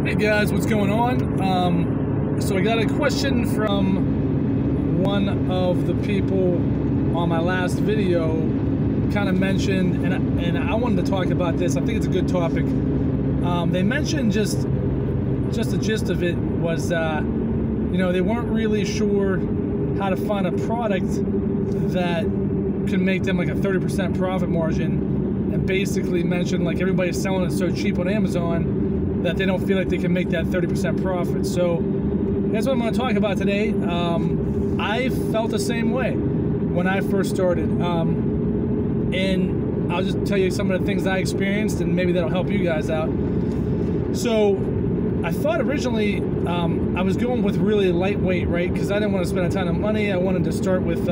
Hey guys, what's going on? So I got a question from one of the people on my last video, kind of mentioned, and I wanted to talk about this. I think it's a good topic. They mentioned just the gist of it was, you know, they weren't really sure how to find a product that could make them like a 30% profit margin, and basically mentioned like everybody's selling it so cheap on Amazon that they don't feel like they can make that 30% profit. So that's what I'm going to talk about today. I felt the same way when I first started, and I'll just tell you some of the things I experienced, and maybe that'll help you guys out. So I thought originally I was going with really lightweight, right? Because I didn't want to spend a ton of money. I wanted to start with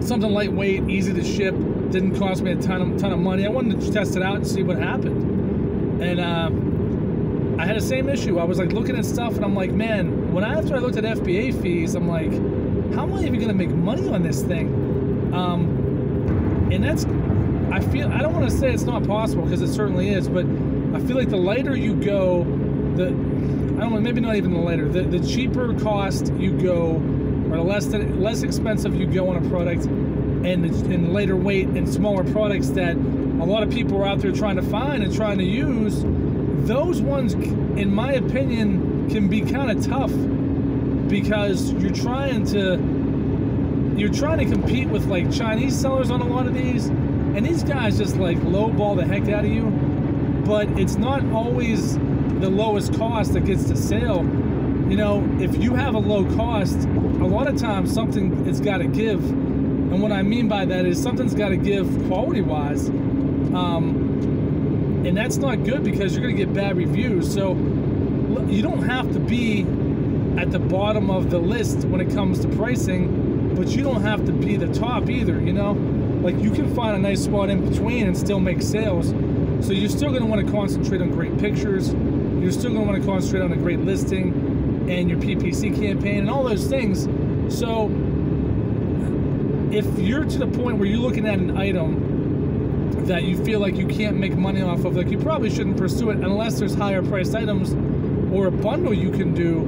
something lightweight, easy to ship, didn't cost me a ton of money. I wanted to test it out and see what happened. And I had the same issue. I was like looking at stuff, and I'm like, man, after I looked at FBA fees, I'm like, how am I even gonna make money on this thing? And I don't want to say it's not possible, because it certainly is, but I feel like the lighter you go, maybe not even the lighter, the cheaper cost you go, or the less expensive you go on a product, and lighter weight and smaller products that a lot of people are out there trying to find and trying to use, those ones, in my opinion, can be kind of tough, because you're trying to compete with like Chinese sellers on a lot of these, and these guys just like lowball the heck out of you. But it's not always the lowest cost that gets the sale. You know, if you have a low cost, a lot of times something has got to give. And what I mean by that is something's got to give quality-wise. And that's not good, because you're going to get bad reviews. So you don't have to be at the bottom of the list when it comes to pricing, but you don't have to be the top either, you know? Like, you can find a nice spot in between and still make sales. So you're still going to want to concentrate on great pictures. You're still going to want to concentrate on a great listing and your PPC campaign and all those things. So if you're to the point where you're looking at an item that you feel like you can't make money off of, like, you probably shouldn't pursue it unless there's higher priced items or a bundle you can do.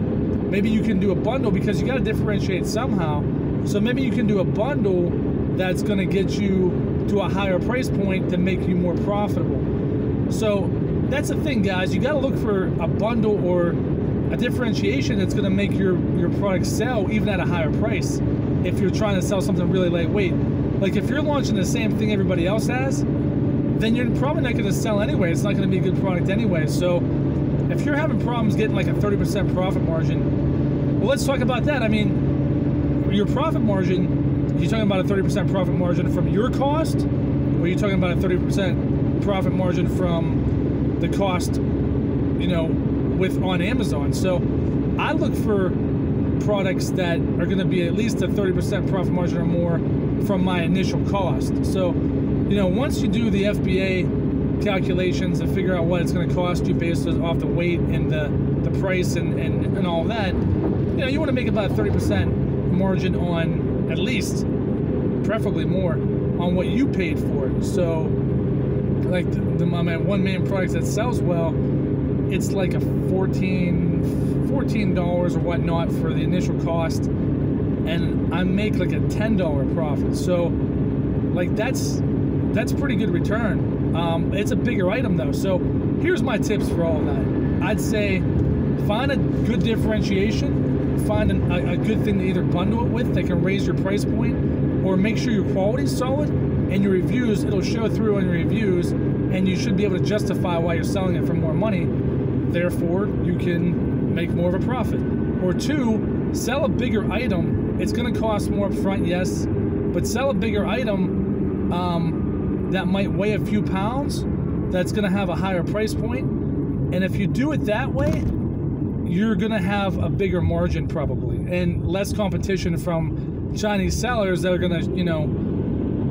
Maybe you can do a bundle, because you got to differentiate somehow. So maybe you can do a bundle that's going to get you to a higher price point to make you more profitable. So that's the thing, guys. You got to look for a bundle or a differentiation that's going to make your product sell even at a higher price. If you're trying to sell something really lightweight, like if you're launching the same thing everybody else has, then you're probably not going to sell anyway. It's not going to be a good product anyway. So if you're having problems getting like a 30% profit margin, well, let's talk about that. I mean, your profit margin, you're talking about a 30% profit margin from your cost, or you're talking about a 30% profit margin from the cost, you know, on Amazon. So I look for products that are going to be at least a 30% profit margin or more from my initial cost. So, you know, once you do the FBA calculations and figure out what it's going to cost you based off the weight and the price and all that, you know, you want to make about a 30% margin on, at least, preferably more, on what you paid for it. So, like my one main product that sells well, it's like a $14 or whatnot for the initial cost, and I make like a $10 profit. So like that's pretty good return. It's a bigger item though. So here's my tips for all of that. I'd say find a good differentiation, find a good thing to either bundle it with that can raise your price point, or make sure your quality is solid, and your reviews, it'll show through on your reviews, and you should be able to justify why you're selling it for more money. Therefore, you can make more of a profit. Or two, sell a bigger item. It's going to cost more up front, yes, but sell a bigger item that might weigh a few pounds, that's going to have a higher price point. And if you do it that way, you're going to have a bigger margin probably, and less competition from Chinese sellers that are going to, you know,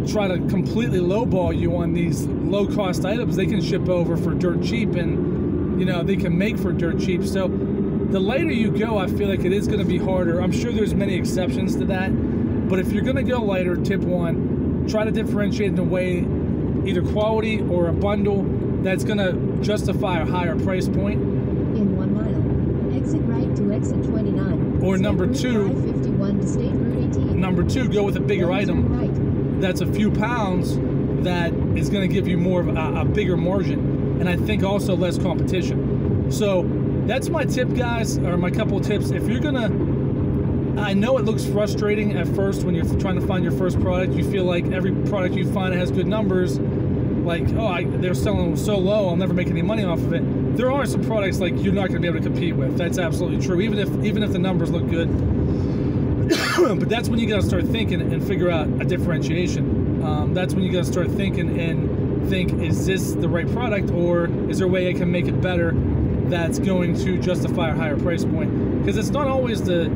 try to completely lowball you on these low-cost items they can ship over for dirt cheap, and you know, they can make for dirt cheap. So the lighter you go, I feel like it is going to be harder. I'm sure there's many exceptions to that, but if you're going to go lighter, tip one, try to differentiate in a way, either quality or a bundle that's going to justify a higher price point. In 1 mile, exit right to exit 29. Or State number Route 2, 551 to State Route 18. Number 2, go with a bigger Then item turn right. that's a few pounds that is going to give you more of a bigger margin, and I think also less competition. So that's my tip, guys, or my couple of tips. If you're gonna, I know it looks frustrating at first when you're trying to find your first product. You feel like every product you find has good numbers, like, oh, they're selling so low, I'll never make any money off of it. There are some products like you're not going to be able to compete with. That's absolutely true, even if the numbers look good. But that's when you got to start thinking and figure out a differentiation. That's when you got to start thinking and think, is this the right product, or is there a way I can make it better that's going to justify a higher price point? Because it's not always the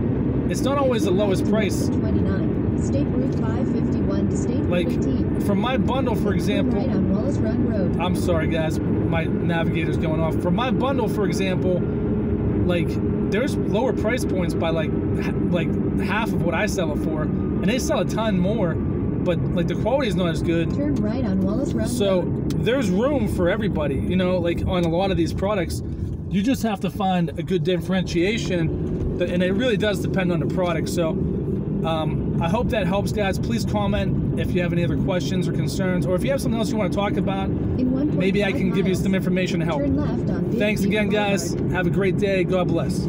lowest price. 29. State Route 551 to State Route 18. From my bundle, for example. Right on Wallace Run Road. I'm sorry, guys. My navigator's going off. From my bundle, for example, like, there's lower price points by like half of what I sell it for, and they sell a ton more, but like the quality is not as good. Turn right on Wallace Run Road. So there's room for everybody, you know, like on a lot of these products. You just have to find a good differentiation, and it really does depend on the product. So I hope that helps, guys. Please comment if you have any other questions or concerns, or if you have something else you want to talk about. Maybe I can give you some information to help. Turn left on Thanks again, guys. Have a great day. God bless.